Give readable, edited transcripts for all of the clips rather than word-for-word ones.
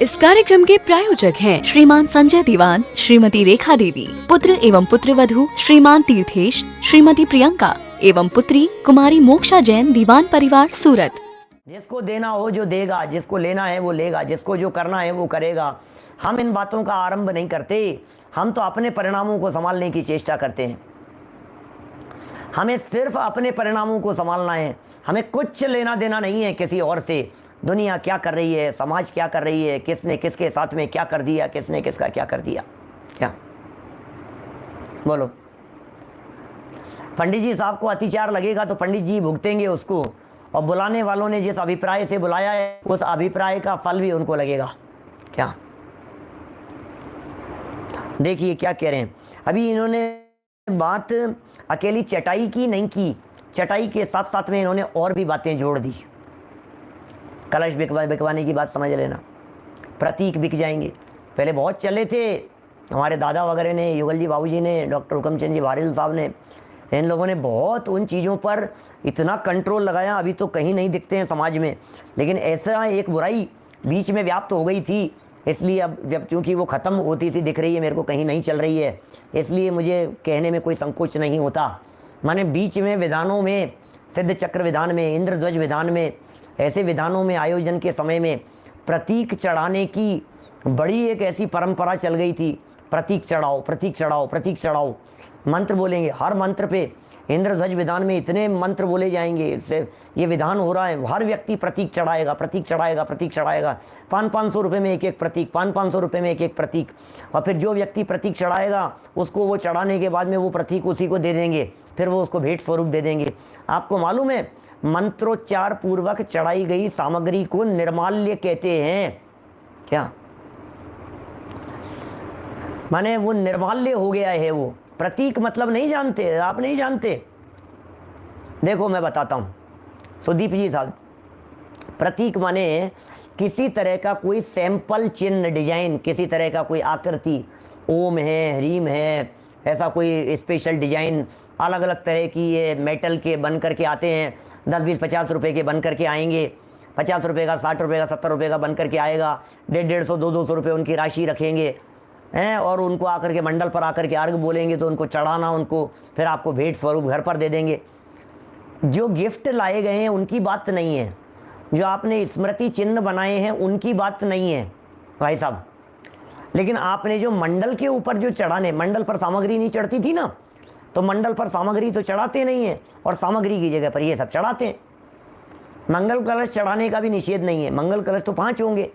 इस कार्यक्रम के प्रायोजक हैं श्रीमान संजय दीवान, श्रीमती रेखा देवी, पुत्र एवं पुत्रवधू श्रीमान तीर्थेश, श्रीमती प्रियंका एवं पुत्री कुमारी मोक्षा जैन, दीवान परिवार, सूरत। जिसको देना हो जो देगा, जिसको लेना है वो लेगा, जिसको जो करना है वो करेगा। हम इन बातों का आरंभ नहीं करते, हम तो अपने परिणामों को संभालने की चेष्टा करते हैं। हमें सिर्फ अपने परिणामों को संभालना है, हमें कुछ लेना देना नहीं है किसी और से। दुनिया क्या कर रही है, समाज क्या कर रही है, किसने किसके साथ में क्या कर दिया, किसने किसका क्या कर दिया, क्या बोलो। पंडित जी साहब को अत्याचार लगेगा तो पंडित जी भुगतेंगे उसको, और बुलाने वालों ने जिस अभिप्राय से बुलाया है उस अभिप्राय का फल भी उनको लगेगा। क्या देखिए क्या कह रहे हैं। अभी इन्होंने बात अकेली चटाई की नहीं की, चटाई के साथ साथ में इन्होंने और भी बातें जोड़ दी। कलश बिकवाने की बात समझ लेना, प्रतीक बिक जाएंगे। पहले बहुत चले थे, हमारे दादा वगैरह ने, युगल जी बाबूजी ने, डॉक्टर हुकमचंद जी वारिल साहब ने, इन लोगों ने बहुत उन चीज़ों पर इतना कंट्रोल लगाया, अभी तो कहीं नहीं दिखते हैं समाज में। लेकिन ऐसा एक बुराई बीच में व्याप्त हो गई थी, इसलिए अब जब चूँकि वो ख़त्म होती सी दिख रही है मेरे को, कहीं नहीं चल रही है, इसलिए मुझे कहने में कोई संकोच नहीं होता। माने बीच में विधानों में, सिद्ध चक्र विधान में, इंद्रध्वज विधान में, ऐसे विधानों में आयोजन के समय में प्रतीक चढ़ाने की बड़ी एक ऐसी परंपरा चल गई थी। प्रतीक चढ़ाओ, प्रतीक चढ़ाओ, प्रतीक चढ़ाओ, मंत्र बोलेंगे हर मंत्र पे। इंद्रध्वज विधान में इतने मंत्र बोले जाएंगे, इससे ये विधान हो रहा है, हर व्यक्ति प्रतीक चढ़ाएगा, प्रतीक चढ़ाएगा, प्रतीक चढ़ाएगा। 500-500 रुपये में एक एक प्रतीक, 500-500 रुपये में एक एक प्रतीक। और फिर जो व्यक्ति प्रतीक चढ़ाएगा उसको वो चढ़ाने के बाद में वो प्रतीक उसी को दे देंगे, फिर वो उसको भेंट स्वरूप दे देंगे। आपको मालूम है, मंत्रोच्चार पूर्वक चढ़ाई गई सामग्री को निर्माल्य कहते हैं। क्या माने वो निर्माल्य हो गया है। वो प्रतीक मतलब नहीं जानते आप, नहीं जानते। देखो मैं बताता हूँ सुदीप जी साहब, प्रतीक माने किसी तरह का कोई सैंपल चिन्ह, डिजाइन, किसी तरह का कोई आकृति, ओम है, ह्रीम है, ऐसा कोई स्पेशल डिजाइन, अलग अलग तरह की ये मेटल के बन करके आते हैं। 10, 20, 50 रुपये के बन करके आएंगे, 50 रुपये का, 60 रुपये का, 70 रुपये का बन करके आएगा। 150, 200 रुपये उनकी राशि रखेंगे हैं, और उनको आकर के मंडल पर आकर के अर्घ बोलेंगे तो उनको चढ़ाना, उनको फिर आपको भेंट स्वरूप घर पर दे देंगे। जो गिफ्ट लाए गए हैं उनकी बात नहीं है, जो आपने स्मृति चिन्ह बनाए हैं उनकी बात नहीं है भाई साहब। लेकिन आपने जो मंडल के ऊपर जो चढ़ाने, मंडल पर सामग्री नहीं चढ़ती थी ना, तो मंडल पर सामग्री तो चढ़ाते नहीं है, और सामग्री की जगह पर ये सब चढ़ाते हैं। मंगल कलश चढ़ाने का भी निषेध नहीं है, मंगल कलश तो 5 होंगे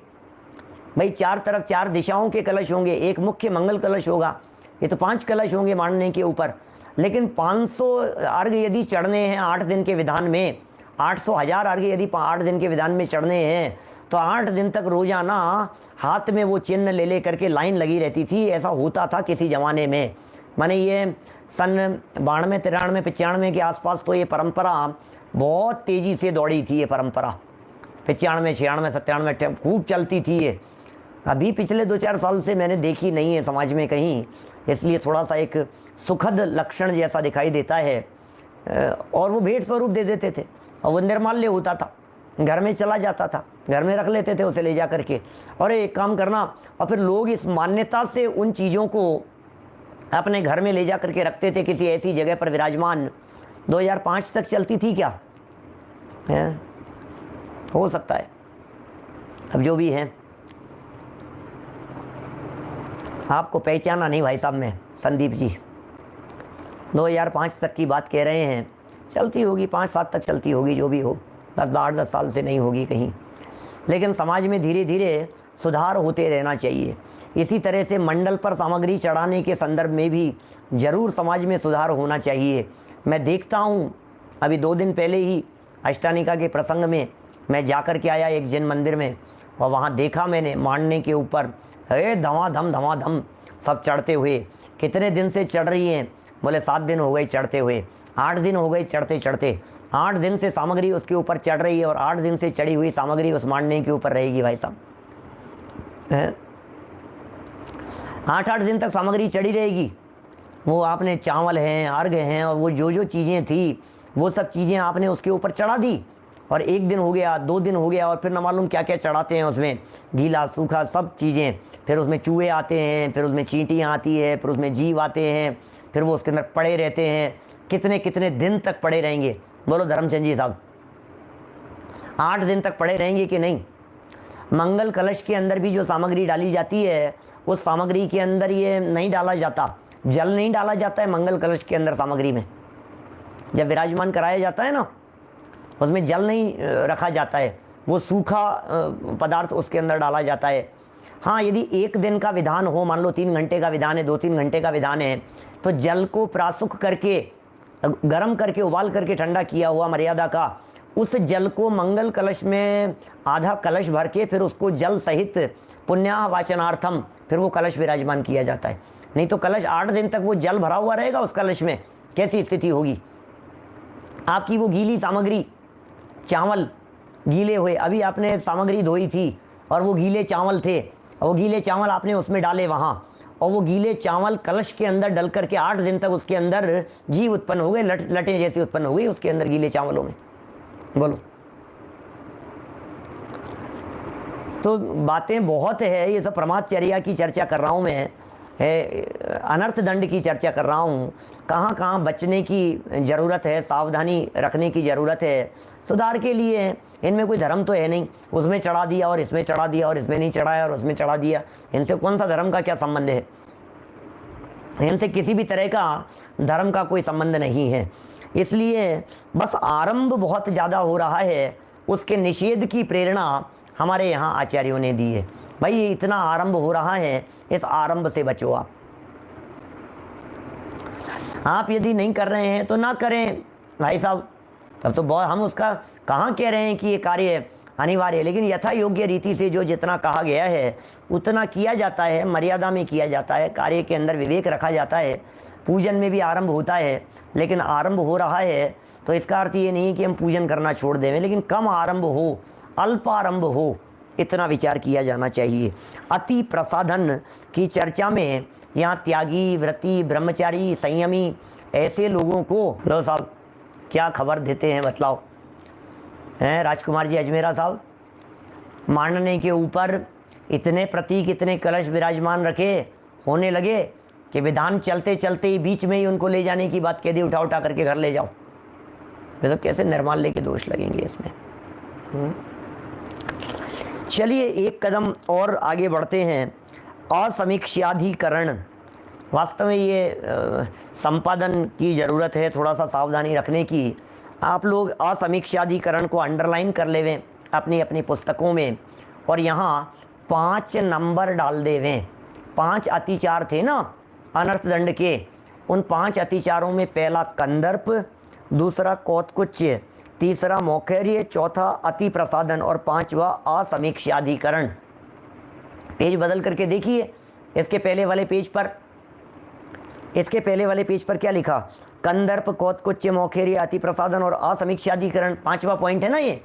भाई, 4 तरफ 4 दिशाओं के कलश होंगे, एक मुख्य मंगल कलश होगा, ये तो 5 कलश होंगे मांडने के ऊपर। लेकिन 500 अर्घ यदि चढ़ने हैं 8 दिन के विधान में, 800 1000 अर्घ यदि 8 दिन के विधान में चढ़ने हैं, तो 8 दिन तक रोजाना हाथ में वो चिन्ह ले करके लाइन लगी रहती थी। ऐसा होता था किसी ज़माने में। माने ये सन 92, 93, 95 के आसपास तो ये परंपरा बहुत तेज़ी से दौड़ी थी। ये परंपरा 95, 96, 97 खूब चलती थी ये। अभी पिछले 2-4 साल से मैंने देखी नहीं है समाज में कहीं, इसलिए थोड़ा सा एक सुखद लक्षण जैसा दिखाई देता है। और वो भेंट स्वरूप दे देते थे, और वो निर्माल्य होता था, घर में चला जाता था, घर में रख लेते थे उसे ले जा करके। और एक काम करना, और फिर लोग इस मान्यता से उन चीज़ों को अपने घर में ले जा करके रखते थे किसी ऐसी जगह पर विराजमान। 2005 तक चलती थी क्या है? हो सकता है, अब जो भी है। आपको पहचाना नहीं भाई साहब मैं, संदीप जी 2005 तक की बात कह रहे हैं, चलती होगी 5-7 तक चलती होगी, जो भी हो, 10 साल से नहीं होगी कहीं। लेकिन समाज में धीरे धीरे सुधार होते रहना चाहिए। इसी तरह से मंडल पर सामग्री चढ़ाने के संदर्भ में भी जरूर समाज में सुधार होना चाहिए। मैं देखता हूँ, अभी 2 दिन पहले ही अष्टानिका के प्रसंग में मैं जाकर के आया एक जैन मंदिर में, और वहाँ देखा मैंने मांडने के ऊपर धमाधम सब चढ़ते हुए। कितने दिन से चढ़ रही हैं? बोले 7 दिन हो गए चढ़ते हुए, 8 दिन हो गए चढ़ते चढ़ते। 8 दिन से सामग्री उसके ऊपर चढ़ रही है, और 8 दिन से चढ़ी हुई सामग्री उस मांडने के ऊपर रहेगी भाई साहब। 8-8 दिन तक सामग्री चढ़ी रहेगी। वो आपने चावल हैं, अर्घ हैं, और वो जो जो चीज़ें थी वो सब चीज़ें आपने उसके ऊपर चढ़ा दी, और 1 दिन हो गया, 2 दिन हो गया, और फिर न मालूम क्या क्या चढ़ाते हैं उसमें, गीला सूखा सब चीज़ें। फिर उसमें चूहे आते हैं, फिर उसमें चींटियाँ आती है, फिर उसमें जीव आते हैं, फिर वो उसके अंदर पड़े रहते हैं। कितने कितने दिन तक पड़े रहेंगे? बोलो धर्मचंद जी साहब, 8 दिन तक पड़े रहेंगे कि नहीं? मंगल कलश के अंदर भी जो सामग्री डाली जाती है, उस सामग्री के अंदर ये नहीं डाला जाता, जल नहीं डाला जाता है मंगल कलश के अंदर सामग्री में। जब विराजमान कराया जाता है ना, उसमें जल नहीं रखा जाता है, वो सूखा पदार्थ उसके अंदर डाला जाता है। हाँ, यदि 1 दिन का विधान हो, मान लो 3 घंटे का विधान है, 2-3 घंटे का विधान है, तो जल को प्रासुख करके, गर्म करके, उबाल करके ठंडा किया हुआ मर्यादा का, उस जल को मंगल कलश में आधा कलश भर के फिर उसको जल सहित पुण्याह वाचनार्थम फिर वो कलश विराजमान किया जाता है। नहीं तो कलश 8 दिन तक वो जल भरा हुआ रहेगा उस कलश में, कैसी स्थिति होगी? आपकी वो गीली सामग्री, चावल गीले हुए, अभी आपने सामग्री धोई थी और वो गीले चावल थे, और वो गीले चावल आपने उसमें डाले वहाँ, और वो गीले चावल कलश के अंदर डल करके 8 दिन तक उसके अंदर जीव उत्पन्न हो गए, लटें जैसी उत्पन्न हो गई उसके अंदर गीले चावलों में। बोलो, तो बातें बहुत है, ये सब प्रमादचर्या की चर्चा कर रहा हूँ मैं, अनर्थ दंड की चर्चा कर रहा हूँ। कहाँ कहाँ बचने की ज़रूरत है, सावधानी रखने की ज़रूरत है सुधार के लिए। इनमें कोई धर्म तो है नहीं, उसमें चढ़ा दिया और इसमें चढ़ा दिया, और इसमें नहीं चढ़ाया और उसमें चढ़ा दिया, इनसे कौन सा धर्म का क्या संबंध है? इनसे किसी भी तरह का धर्म का कोई संबंध नहीं है। इसलिए बस आरंभ बहुत ज़्यादा हो रहा है, उसके निषेध की प्रेरणा हमारे यहाँ आचार्यों ने दी है। भाई ये इतना आरंभ हो रहा है, इस आरंभ से बचो आप यदि नहीं कर रहे हैं तो ना करें भाई साहब, तब तो बहुत, हम उसका कहाँ कह रहे हैं कि ये कार्य अनिवार्य है, लेकिन यथा योग्य रीति से जो जितना कहा गया है उतना किया जाता है, मर्यादा में किया जाता है, कार्य के अंदर विवेक रखा जाता है। पूजन में भी आरंभ होता है, लेकिन आरंभ हो रहा है तो इसका अर्थ ये नहीं कि हम पूजन करना छोड़ दें, लेकिन कम आरंभ हो, अल्प आरंभ हो, इतना विचार किया जाना चाहिए। अति प्रसाधन की चर्चा में यहाँ त्यागी, व्रती, ब्रह्मचारी, संयमी ऐसे लोगों को, लो साहब क्या खबर देते हैं बतलाओ, हैं राजकुमार जी अजमेरा साहब, मांडने के ऊपर इतने प्रतीक, इतने कलश विराजमान रखे, होने लगे कि विधान चलते चलते ही बीच में ही उनको ले जाने की बात कह दी, उठा उठा करके घर ले जाओ। वे सब कैसे निर्माल्य के दोष लगेंगे इसमें। चलिए एक कदम और आगे बढ़ते हैं। असमीक्षाधिकरण, वास्तव में ये संपादन की ज़रूरत है, थोड़ा सा सावधानी रखने की। आप लोग असमीक्षाधिकरण को अंडरलाइन कर लेवें अपनी अपनी पुस्तकों में, और यहाँ 5 नंबर डाल देवें। 5 अतिचार थे ना अनर्थ दंड के, उन 5 अतिचारों में पहला कंदर्प, दूसरा कौतकुच्य, तीसरा मौखर्य, चौथा अति प्रसादन और 5वां असमीक्षाधिकरण। पेज बदल करके देखिए, इसके पहले वाले पेज पर क्या लिखा? कंदर्प, कौतकुच्य, मौखर्य, अति प्रसादन और असमीक्षाधिकरण। 5वां पॉइंट है ना ये,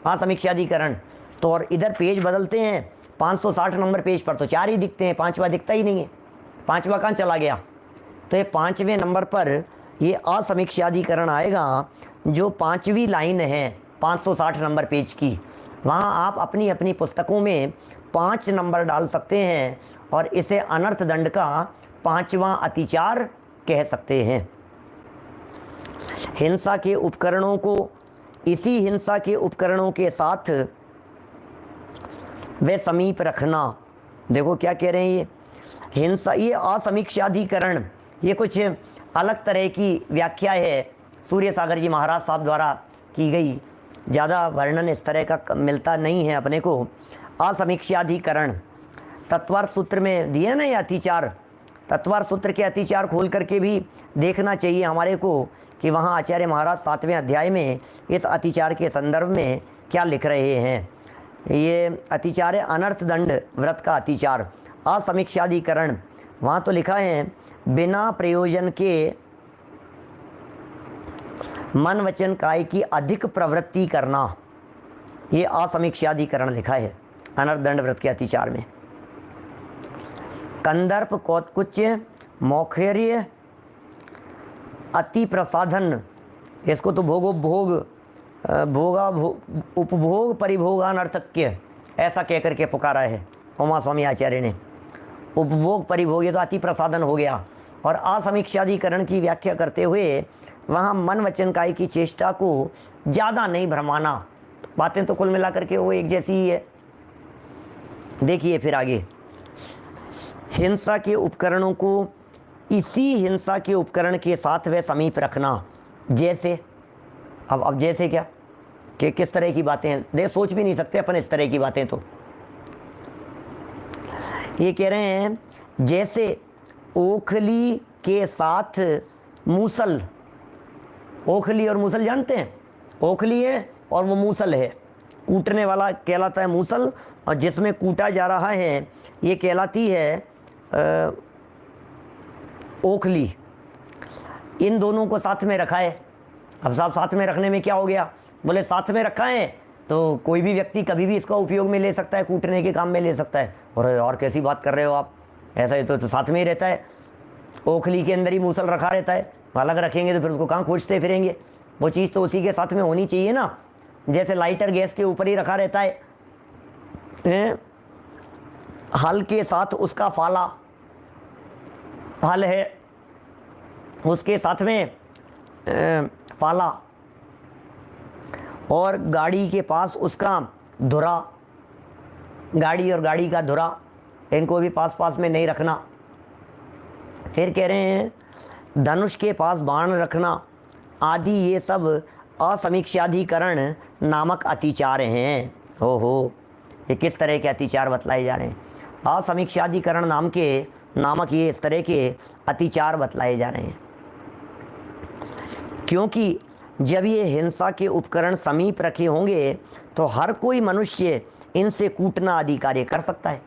असमीक्षाधिकरण। तो और इधर पेज बदलते हैं, 560 नंबर पेज पर तो 4 ही दिखते हैं, 5वां दिखता ही नहीं है। 5वां कहाँ चला गया? तो ये 5वें नंबर पर ये असमीक्षाधिकरण आएगा, जो 5वीं लाइन है 560 नंबर पेज की। वहाँ आप अपनी अपनी पुस्तकों में 5 नंबर डाल सकते हैं और इसे अनर्थ दंड का 5वां अतिचार कह सकते हैं। हिंसा के उपकरणों को इसी हिंसा के उपकरणों के साथ वे समीप रखना। देखो क्या कह रहे हैं ये हिंसा, ये असमीक्षाधिकरण, ये कुछ अलग तरह की व्याख्या है सूर्य सागर जी महाराज साहब द्वारा की गई, ज़्यादा वर्णन इस तरह का मिलता नहीं है अपने को। असमीक्षाधिकरण तत्वार्थ सूत्र में दिए ना ये अतिचार, तत्वार्थ सूत्र के अतिचार खोल करके भी देखना चाहिए हमारे को कि वहाँ आचार्य महाराज 7वें अध्याय में इस अतिचार के संदर्भ में क्या लिख रहे हैं। ये अतिचार है अनर्थ दंड व्रत का अतिचार। असमीक्षाधिकरण, वहाँ तो लिखा है बिना प्रयोजन के मन वचन काय की अधिक प्रवृत्ति करना, ये असमीक्षाधिकरण लिखा है अनर्थ दंड व्रत के अतिचार में। कंदर्प, कौतकुच्य, मौखर्य, अति प्रसाधन, इसको तो भोगोपभोग उपभोग परिभोगानर्थक्य, ऐसा कह करके पुकारा है उमा स्वामी आचार्य ने। उपभोग परिभोग ये तो अति प्रसादन हो गया। और असमीक्षाधिकरण की व्याख्या करते हुए वहाँ मन वचन काय की चेष्टा को ज़्यादा नहीं भरमाना। बातें तो कुल मिलाकर के वो एक जैसी ही है। देखिए फिर आगे, हिंसा के उपकरणों को इसी हिंसा के उपकरण के साथ वह समीप रखना। जैसे अब जैसे क्या कि किस तरह की बातें हैं, देख सोच भी नहीं सकते अपन इस तरह की बातें। तो ये कह रहे हैं जैसे ओखली के साथ मूसल, ओखली और मूसल जानते हैं, ओखली है और वो मूसल है, कूटने वाला कहलाता है मूसल, और जिसमें कूटा जा रहा है ये कहलाती है ओखली। इन दोनों को साथ में रखा है। अब साहब साथ में रखने में क्या हो गया, बोले साथ में रखा है तो कोई भी व्यक्ति कभी भी इसका उपयोग में ले सकता है, कूटने के काम में ले सकता है। और कैसी बात कर रहे हो आप, ऐसा ही तो साथ में ही रहता है। ओखली के अंदर ही मूसल रखा रहता है, अलग रखेंगे तो फिर उसको कहाँ खोजते फिरेंगे। वो चीज़ तो उसी के साथ में होनी चाहिए ना। जैसे लाइटर गैस के ऊपर ही रखा रहता है, हल के साथ उसका फाला, हल है उसके साथ में फाला, और गाड़ी के पास उसका धुरा, गाड़ी और गाड़ी का धुरा, इनको भी पास पास में नहीं रखना। फिर कह रहे हैं धनुष के पास बाण रखना आदि, ये सब असमीक्षाधिकरण नामक अतिचार हैं। हो ये किस तरह के अतिचार बतलाए जा रहे हैं, असमीक्षाधिकरण नामक ये इस तरह के अतिचार बतलाए जा रहे हैं। क्योंकि जब ये हिंसा के उपकरण समीप रखे होंगे तो हर कोई मनुष्य इनसे कूटना आदि कार्य कर सकता है।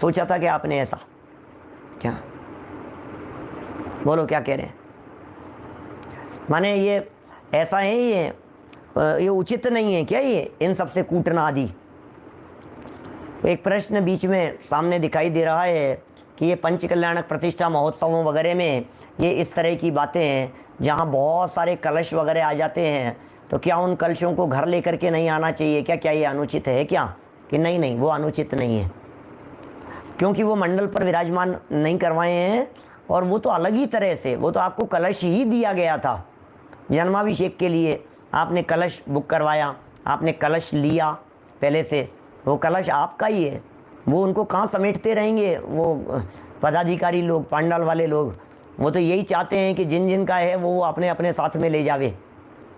सोचा था कि आपने ऐसा क्या, बोलो क्या कह रहे हैं, माने ये ऐसा है, ये उचित नहीं है क्या ये इन सबसे कूटना आदि। एक प्रश्न बीच में सामने दिखाई दे रहा है कि ये पंचकल्याणक प्रतिष्ठा महोत्सवों वगैरह में ये इस तरह की बातें हैं जहाँ बहुत सारे कलश वगैरह आ जाते हैं, तो क्या उन कलशों को घर लेकर के नहीं आना चाहिए क्या, क्या ये अनुचित है क्या, कि नहीं वो अनुचित नहीं है, क्योंकि वो मंडल पर विराजमान नहीं करवाए हैं। और वो तो अलग ही तरह से, वो तो आपको कलश ही दिया गया था जन्माभिषेक के लिए, आपने कलश बुक करवाया, आपने कलश लिया पहले से, वो कलश आपका ही है। वो उनको कहाँ समेटते रहेंगे वो पदाधिकारी लोग, पांडाल वाले लोग। वो तो यही चाहते हैं कि जिन का है वो अपने अपने साथ में ले जावे।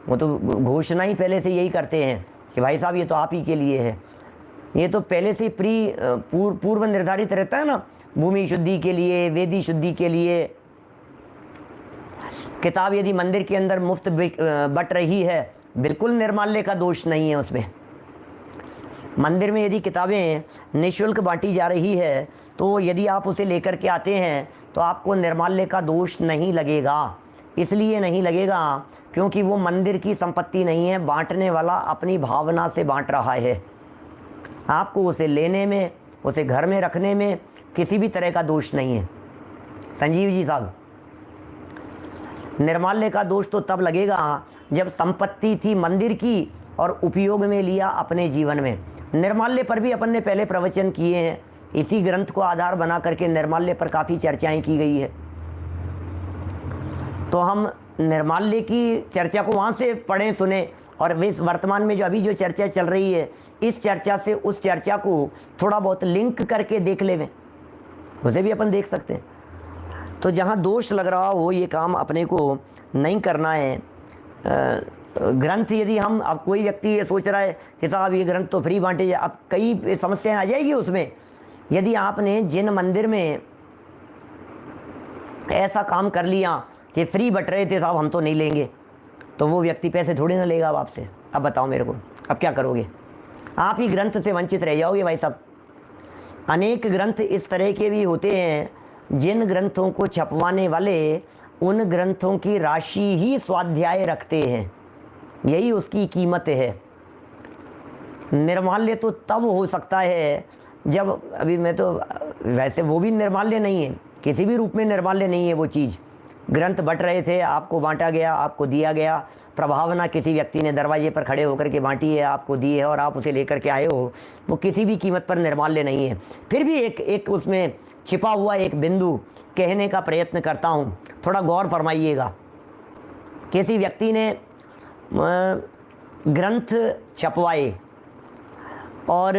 वो तो घोषणा ही पहले से यही करते हैं कि भाई साहब ये तो आप ही के लिए है। ये तो पहले से पूर्व निर्धारित रहता है ना, भूमि शुद्धि के लिए, वेदी शुद्धि के लिए। किताब यदि मंदिर के अंदर मुफ्त बट रही है, बिल्कुल निर्माल्य का दोष नहीं है उसमें। मंदिर में यदि किताबें निःशुल्क बांटी जा रही है तो यदि आप उसे लेकर के आते हैं तो आपको निर्माल्य का दोष नहीं लगेगा। इसलिए नहीं लगेगा क्योंकि वो मंदिर की संपत्ति नहीं है, बांटने वाला अपनी भावना से बांट रहा है। आपको उसे लेने में, उसे घर में रखने में किसी भी तरह का दोष नहीं है। संजीव जी साहब, निर्माल्य का दोष तो तब लगेगा जब संपत्ति थी मंदिर की और उपयोग में लिया अपने जीवन में। निर्माल्य पर भी अपन ने पहले प्रवचन किए हैं, इसी ग्रंथ को आधार बना करके निर्माल्य पर काफ़ी चर्चाएं की गई है। तो हम निर्माल्य की चर्चा को वहाँ से पढ़ें सुने, और वर्तमान में जो अभी जो चर्चा चल रही है, इस चर्चा से उस चर्चा को थोड़ा बहुत लिंक करके देख लें, उसे भी अपन देख सकते हैं। तो जहाँ दोष लग रहा हो ये काम अपने को नहीं करना है। ग्रंथ यदि हम, अब कोई व्यक्ति ये सोच रहा है कि साहब ये ग्रंथ तो फ्री बांटे जाए, अब कई समस्याएं आ जाएगी उसमें। यदि आपने जिन मंदिर में ऐसा काम कर लिया कि फ्री बट रहे थे साहब हम तो नहीं लेंगे, तो वो व्यक्ति पैसे थोड़ी ना लेगा अब आपसे। अब बताओ मेरे को, अब क्या करोगे? आप ही ग्रंथ से वंचित रह जाओगे भाई साहब। अनेक ग्रंथ इस तरह के भी होते हैं जिन ग्रंथों को छपवाने वाले उन ग्रंथों की राशि ही स्वाध्याय रखते हैं, यही उसकी कीमत है। निर्माल्य तो तब हो सकता है जब, अभी मैं तो वैसे वो भी निर्माल्य नहीं है, किसी भी रूप में निर्माल्य नहीं है वो चीज़, ग्रंथ बंट रहे थे, आपको बांटा गया, आपको दिया गया। प्रभावना किसी व्यक्ति ने दरवाजे पर खड़े होकर के बांटी है, आपको दी है और आप उसे लेकर के आए हो, वो किसी भी कीमत पर निर्माल्य नहीं है। फिर भी एक उसमें छिपा हुआ एक बिंदु कहने का प्रयत्न करता हूँ, थोड़ा गौर फरमाइएगा। किसी व्यक्ति ने ग्रंथ छपवाए और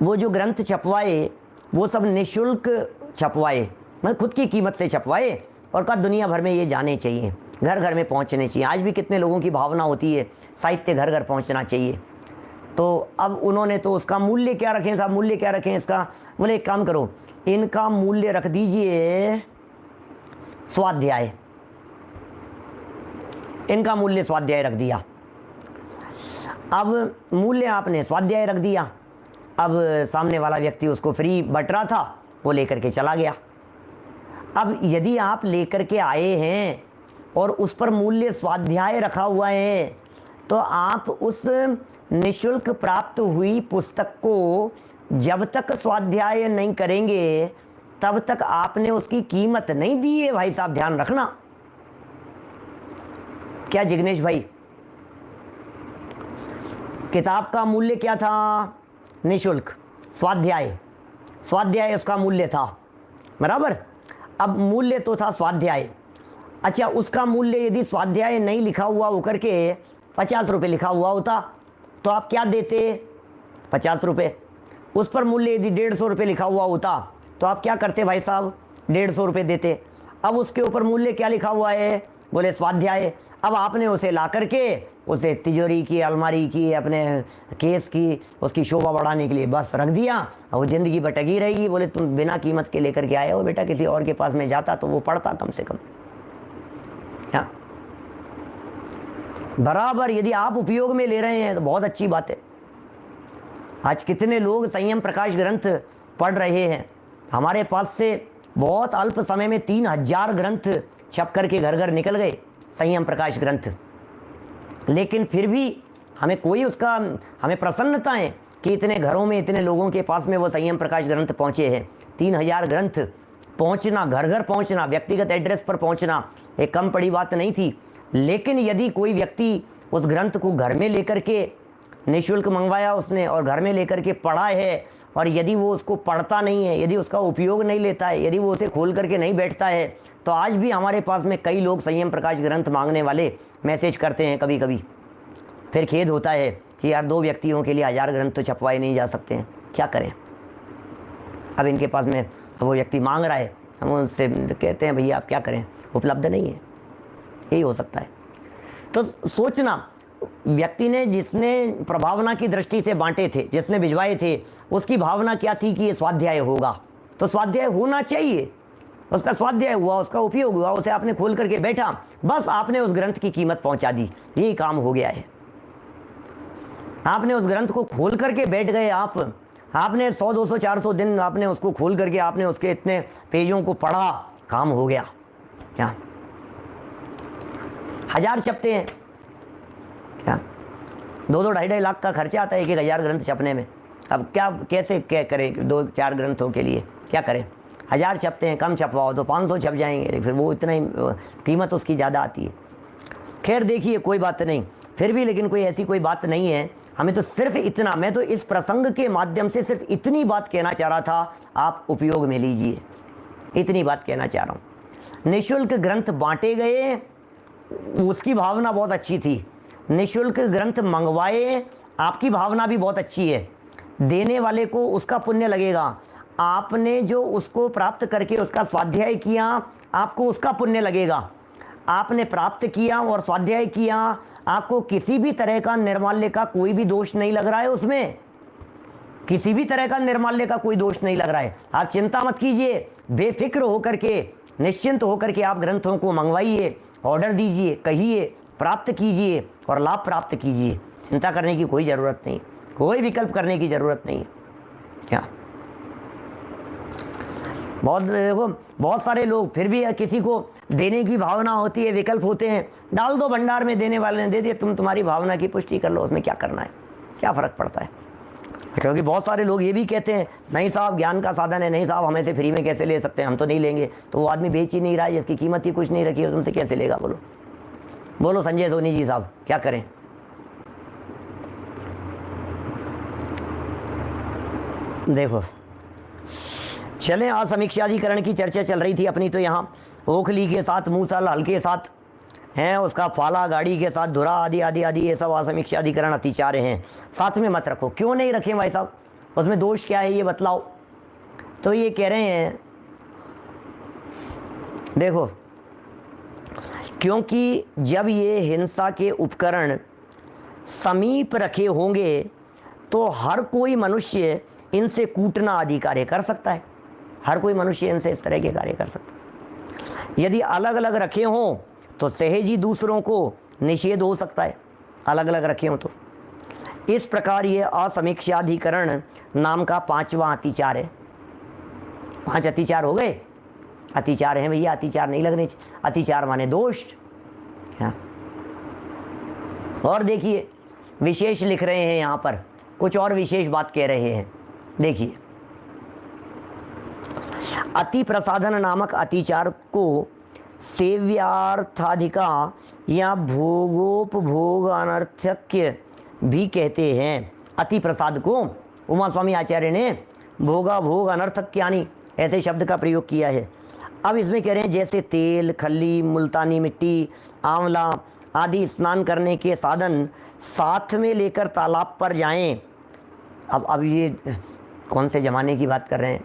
वो जो ग्रंथ छपवाए वो सब निःशुल्क छपवाए, मतलब खुद की कीमत से छपवाए और कहा दुनिया भर में ये जाने चाहिए, घर घर में पहुंचने चाहिए। आज भी कितने लोगों की भावना होती है साहित्य घर घर पहुंचना चाहिए। तो अब उन्होंने तो उसका मूल्य क्या रखें साहब, मूल्य क्या रखें इसका? बोले एक काम करो, इनका मूल्य रख दीजिए स्वाध्याय। इनका मूल्य स्वाध्याय रख दिया। अब मूल्य आपने स्वाध्याय रख दिया, अब सामने वाला व्यक्ति उसको फ्री बट रहा था, वो लेकर के चला गया। अब यदि आप लेकर के आए हैं और उस पर मूल्य स्वाध्याय रखा हुआ है, तो आप उस निःशुल्क प्राप्त हुई पुस्तक को जब तक स्वाध्याय नहीं करेंगे तब तक आपने उसकी कीमत नहीं दी है भाई साहब, ध्यान रखना। क्या जिग्नेश भाई, किताब का मूल्य क्या था? निःशुल्क। स्वाध्याय, स्वाध्याय उसका मूल्य था, बराबर। अब मूल्य तो था स्वाध्याय। अच्छा, उसका मूल्य यदि स्वाध्याय नहीं लिखा हुआ होकर के 50 रुपये लिखा हुआ होता तो आप क्या देते? 50 रुपये। उस पर मूल्य यदि 150 रुपये लिखा हुआ होता तो आप क्या करते भाई साहब? 150 रुपये देते। अब उसके ऊपर मूल्य क्या लिखा हुआ है? बोले स्वाध्याय। अब आपने उसे ला करके उसे तिजोरी की, अलमारी की, अपने केस की, उसकी शोभा बढ़ाने के लिए बस रख दिया और वो ज़िंदगी भटकी रहेगी। बोले तुम बिना कीमत के लेकर के आए हो बेटा, किसी और के पास में जाता तो वो पढ़ता कम से कम। क्या बराबर यदि आप उपयोग में ले रहे हैं तो बहुत अच्छी बात है। आज कितने लोग संयम प्रकाश ग्रंथ पढ़ रहे हैं। हमारे पास से बहुत अल्प समय में 3000 ग्रंथ छप करके घर घर निकल गए, संयम प्रकाश ग्रंथ। लेकिन फिर भी हमें कोई उसका, हमें प्रसन्नता है कि इतने घरों में, इतने लोगों के पास में वो संयम प्रकाश ग्रंथ पहुँचे हैं। 3000 ग्रंथ पहुँचना, घर घर पहुँचना, व्यक्तिगत एड्रेस पर पहुँचना एक कम पड़ी बात नहीं थी। लेकिन यदि कोई व्यक्ति उस ग्रंथ को घर में लेकर के निःशुल्क मंगवाया उसने और घर में लेकर के पढ़ा है, और यदि वो उसको पढ़ता नहीं है, यदि उसका उपयोग नहीं लेता है, यदि वो उसे खोल करके नहीं बैठता है, तो आज भी हमारे पास में कई लोग संयम प्रकाश ग्रंथ मांगने वाले मैसेज करते हैं कभी कभी। फिर खेद होता है कि यार 2 व्यक्तियों के लिए 1000 ग्रंथ तो छपवाए नहीं जा सकते हैं, क्या करें। अब इनके पास में वो व्यक्ति मांग रहा है, हम उनसे कहते हैं भैया आप क्या करें, उपलब्ध नहीं है, यही हो सकता है। तो सोचना, व्यक्ति ने, जिसने प्रभावना की दृष्टि से बांटे थे, जिसने भिजवाए थे, उसकी भावना क्या थी कि ये स्वाध्याय होगा, तो स्वाध्याय होना चाहिए। उसका स्वाध्याय हुआ, उसका उपयोग हुआ, उसे आपने खोल करके बैठा, बस आपने उस ग्रंथ की कीमत पहुंचा दी, यही काम हो गया है। आपने उस ग्रंथ को खोल करके बैठ गए, आपने 100, 200, 400 दिन आपने उसको खोल करके, आपने उसके इतने पेजों को पढ़ा, काम हो गया। क्या 1000 छपते हैं क्या? 2-2, 2.5 लाख का खर्चा आता है 1000 ग्रंथ छपने में। अब क्या, कैसे क्या करें 2-4 ग्रंथों के लिए, क्या करें? 1000 छपते हैं, कम छपवाओ तो 500 छप जाएंगे, फिर वो इतना ही कीमत उसकी ज़्यादा आती है। खैर देखिए, कोई बात नहीं, फिर भी लेकिन कोई ऐसी कोई बात नहीं है। हमें तो सिर्फ इतना, मैं तो इस प्रसंग के माध्यम से सिर्फ इतनी बात कहना चाह रहा था, आप उपयोग में लीजिए, इतनी बात कहना चाह रहा हूँ। निःशुल्क ग्रंथ बांटे गए, उसकी भावना बहुत अच्छी थी। निःशुल्क ग्रंथ मंगवाए, आपकी भावना भी बहुत अच्छी है। देने वाले को उसका पुण्य लगेगा। आपने जो उसको प्राप्त करके उसका स्वाध्याय किया, आपको उसका पुण्य लगेगा। आपने प्राप्त किया और स्वाध्याय किया, आपको किसी भी तरह का निर्माल्य का कोई भी दोष नहीं लग रहा है उसमें, किसी भी तरह का निर्माल्य का कोई दोष नहीं लग रहा है। आप चिंता मत कीजिए, बेफिक्र होकर के, निश्चिंत होकर के आप ग्रंथों को मंगवाइए, ऑर्डर दीजिए, कहिए, प्राप्त कीजिए और लाभ प्राप्त कीजिए। चिंता करने की कोई ज़रूरत नहीं, कोई विकल्प करने की ज़रूरत नहीं है। क्या बहुत, देखो बहुत सारे लोग फिर भी किसी को देने की भावना होती है, विकल्प होते हैं, डाल दो भंडार में, देने वाले ने दे दिया, तुम्हारी भावना की पुष्टि कर लो, उसमें क्या करना है, क्या फ़र्क पड़ता है। क्योंकि बहुत सारे लोग ये भी कहते हैं नहीं साहब ज्ञान का साधन है, नहीं साहब हमें से फ्री में कैसे ले सकते हैं, हम तो नहीं लेंगे। तो वो आदमी बेच ही नहीं रहा है, जिसकी कीमत ही कुछ नहीं रखी है, तुमसे कैसे लेगा? बोलो बोलो संजय सोनी जी साहब, क्या करें? देखो चलें, आज समीक्षाधिकरण की चर्चा चल रही थी अपनी, तो यहाँ ओखली के साथ मूसल, हल के साथ हैं, उसका फाला, गाड़ी के साथ धुरा, आदि आदि आदि, ये सब असमीक्षाधिकरण अतिचार्य हैं। साथ में मत रखो। क्यों नहीं रखें भाई साहब? उसमें दोष क्या है ये बतलाओ। तो ये कह रहे हैं देखो, क्योंकि जब ये हिंसा के उपकरण समीप रखे होंगे तो हर कोई मनुष्य इनसे कूटना आदि कार्य कर सकता है। हर कोई मनुष्य इनसे इस तरह के कार्य कर सकता है। यदि अलग अलग रखे हों तो सहज ही दूसरों को निषेध हो सकता है, अलग अलग रखे हों तो। इस प्रकार ये असमीक्षाधिकरण नाम का 5वां अतिचार है। 5 अतिचार हो गए। अतिचार हैं भैया, अतिचार नहीं लगने चाहिए। अतिचार माने दोष। हाँ। और देखिए विशेष लिख रहे हैं यहाँ पर, कुछ और विशेष बात कह रहे हैं। देखिए, अति प्रसाधन नामक अतिचार को सेव्यार्थाधिका या भोगोपभोग अनर्थक्य भी कहते हैं। अति प्रसाद को उमा स्वामी आचार्य ने भोगा भोग अनर्थक्यानि ऐसे शब्द का प्रयोग किया है। अब इसमें कह रहे हैं जैसे तेल, खल्ली, मुल्तानी मिट्टी, आंवला आदि स्नान करने के साधन साथ में लेकर तालाब पर जाएं। अब ये कौन से ज़माने की बात कर रहे हैं?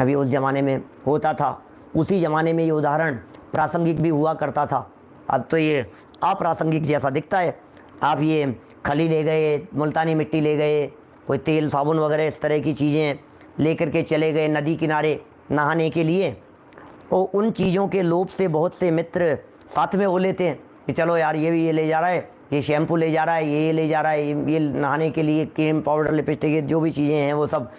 अभी उस ज़माने में होता था, उसी ज़माने में ये उदाहरण प्रासंगिक भी हुआ करता था। अब तो ये अप्रासंगिक जैसा दिखता है। आप ये खली ले गए, मुल्तानी मिट्टी ले गए, कोई तेल साबुन वगैरह इस तरह की चीज़ें लेकर के चले गए नदी किनारे नहाने के लिए। और उन चीज़ों के लोभ से बहुत से मित्र साथ में हो लेते हैं कि चलो यार ये भी ये ले जा रहा है, ये शैम्पू ले जा रहा है, ये ले जा रहा है, ये नहाने के लिए क्रीम, पाउडर, लिपस्टिक, जो भी चीज़ें हैं वो सब,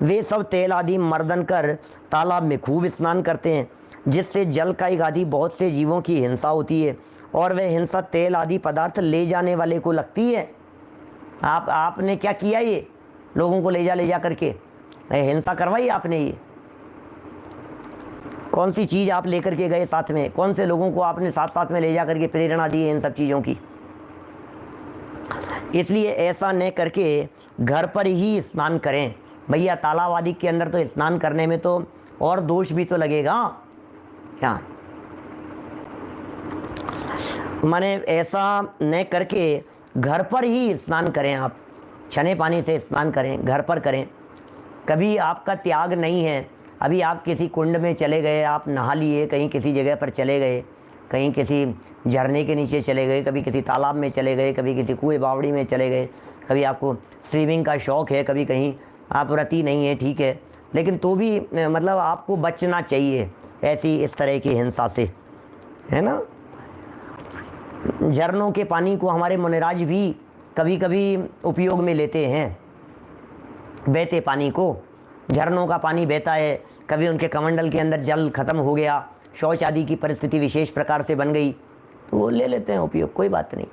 वे सब तेल आदि मर्दन कर तालाब में खूब स्नान करते हैं, जिससे जल का आदि बहुत से जीवों की हिंसा होती है और वह हिंसा तेल आदि पदार्थ ले जाने वाले को लगती है। आपने क्या किया? ये लोगों को ले जा करके हिंसा करवाई आपने। ये कौन सी चीज़ आप लेकर के गए साथ में? कौन से लोगों को आपने साथ साथ में ले जा करके प्रेरणा दी है इन सब चीज़ों की? इसलिए ऐसा न करके घर पर ही स्नान करें। भैया तालाब आदि के अंदर तो स्नान करने में तो और दोष भी तो लगेगा क्या? माने ऐसा न करके घर पर ही स्नान करें। आप छने पानी से स्नान करें, घर पर करें। कभी आपका त्याग नहीं है, अभी आप किसी कुंड में चले गए, आप नहा लिए, कहीं किसी जगह पर चले गए, कहीं किसी झरने के नीचे चले गए, कभी किसी तालाब में चले गए, कभी किसी कुएं बावड़ी में चले गए, कभी आपको स्विमिंग का शौक़ है, कभी कहीं आप व्रती नहीं है, ठीक है, लेकिन तो भी मतलब आपको बचना चाहिए ऐसी इस तरह की हिंसा से, है ना। झरनों के पानी को हमारे मुनिराज भी कभी कभी उपयोग में लेते हैं। बहते पानी को, झरनों का पानी बहता है, कभी उनके कमंडल के अंदर जल ख़त्म हो गया, शौच आदि की परिस्थिति विशेष प्रकार से बन गई, तो वो ले लेते हैं उपयोग, कोई बात नहीं।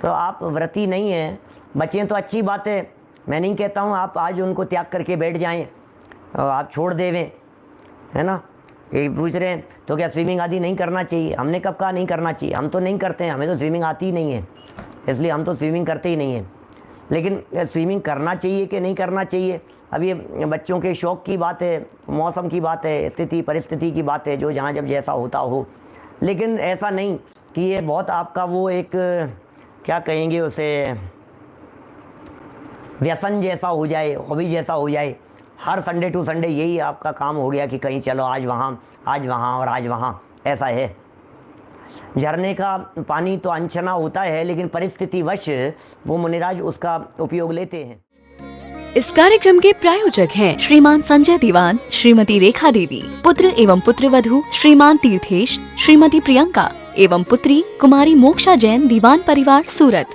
तो आप व्रती नहीं हैं, बचें तो अच्छी बात है, मैं नहीं कहता हूँ आप आज उनको त्याग करके बैठ जाएं और आप छोड़ देवें, है ना। ये पूछ रहे हैं तो क्या स्विमिंग आदि नहीं करना चाहिए? हमने कब कहा नहीं करना चाहिए? हम तो नहीं करते हैं, हमें तो स्विमिंग आती ही नहीं है, इसलिए हम तो स्विमिंग करते ही नहीं हैं। लेकिन स्विमिंग करना चाहिए कि नहीं करना चाहिए, अब ये बच्चों के शौक़ की बात है, मौसम की बात है, स्थिति परिस्थिति की बात है, जो जहाँ जब जैसा होता हो। लेकिन ऐसा नहीं कि ये बहुत आपका वो एक क्या कहेंगे उसे, व्यसन जैसा हो जाए, हॉबी जैसा हो जाए। हर संडे टू संडे यही आपका काम हो गया कि कहीं चलो, आज वहाँ और आज वहाँ, ऐसा है। झरने का पानी तो अनछना होता है, लेकिन परिस्थितिवश वो मुनिराज उसका उपयोग लेते हैं। इस कार्यक्रम के प्रायोजक हैं श्रीमान संजय दीवान, श्रीमती रेखा देवी, पुत्र एवं पुत्रवधू श्रीमान तीर्थेश, श्रीमती प्रियंका एवं पुत्री कुमारी मोक्षा जैन, दीवान परिवार, सूरत।